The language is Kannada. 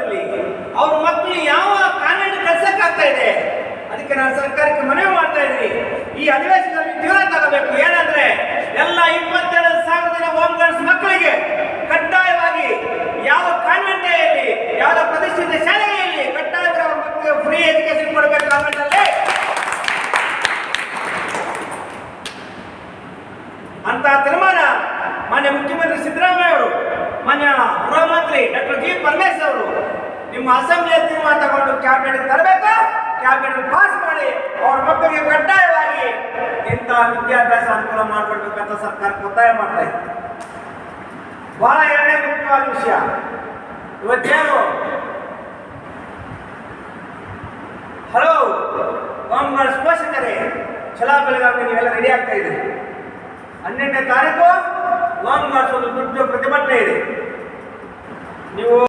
ಓದಿರೋದ್ರಲ್ಲಿ ಅವ್ರ ಮಕ್ಕಳು ಯಾವ ಕಾನ್ವೆಂಟ್ ಕಳ್ಸಕ್ಕಾಗ್ತಾ ಇದೆ. ಅದಕ್ಕೆ ನಾನು ಸರ್ಕಾರಕ್ಕೆ ಮನವಿ ಮಾಡ್ತಾ ಇದ್ದೀನಿ, ಈ ಅಧಿವೇಶನದಲ್ಲಿ ತೀವ್ರ ತಗೋಬೇಕು. ಏನಂದ್ರೆ ಎಲ್ಲ 22,000 ಜನ ಹೋಮ್ ಗಾರ್ಡ್ಸ್ ಮಕ್ಕಳಿಗೆ ಕಡ್ಡಾಯವಾಗಿ ಯಾವ ಕಾನ್ವೆಂಟ್ ಇರಲಿ, ಯಾವ ಪ್ರತಿಷ್ಠಿತ ಶಾಲೆಗೆ ಇರಲಿ, ಕಡ್ಡಾಯವಾಗಿ ಅವ್ರ ಮಕ್ಕಳಿಗೆ ಫ್ರೀ ಎಜುಕೇಶನ್ ಕೊಡಬೇಕು ಕಾನ್ವೆಂಟ್ ಅಲ್ಲಿ ಅಂತ ತೀರ್ಮಾನ ಮಾನ್ಯ ಮುಖ್ಯಮಂತ್ರಿ ಸಿದ್ದರಾಮಯ್ಯ ಅವರು, ಮಾನ್ಯ ಗೃಹ ಮಂತ್ರಿ ಡಾಕ್ಟರ್ ಜಿ ಪರಮೇಶ್ವರ್ ಅವರು ನಿಮ್ಮ ಅಸೆಂಬ್ಲಿಯ ತೀರ್ಮಾನ ತಗೊಂಡು ಕ್ಯಾಬಿನೆಟ್ ತರಬೇಕು. ಕ್ಯಾಬಿನೆಟ್ ಪಾಸ್ ಮಾಡಿ ಅವ್ರ ಮಕ್ಕಳಿಗೆ ಕಡ್ಡಾಯವಾಗಿ ಇಂಥ ವಿದ್ಯಾಭ್ಯಾಸ ಅನುಕೂಲ ಮಾಡಿಕೊಡ್ಬೇಕಂತ ಸರ್ಕಾರಕ್ಕೆ ಒತ್ತಾಯ ಮಾಡ್ತಾ ಇತ್ತು. ಬಹಳ ಎರಡನೇ ಮುಖ್ಯವಾದ ವಿಷಯ, ಇವತ್ತೇನು ಹಲವು ಹೋಮ್ ಗಾರ್ಡ್ಸ್ ಪೋಷಕರೇ ಛಲಾ ಬೆಳಗಾವಿಗೆ ನೀವೆಲ್ಲ ರೆಡಿ ಆಗ್ತಾ ಇದ್ದೀರಿ. 12ನೇ ತಾರೀಕು ಹೋಮ್ ಗಾರ್ಡ್ಸ್ ಒಂದು ದೊಡ್ಡ ಪ್ರತಿಭಟನೆ ಇದೆ. ನೀವು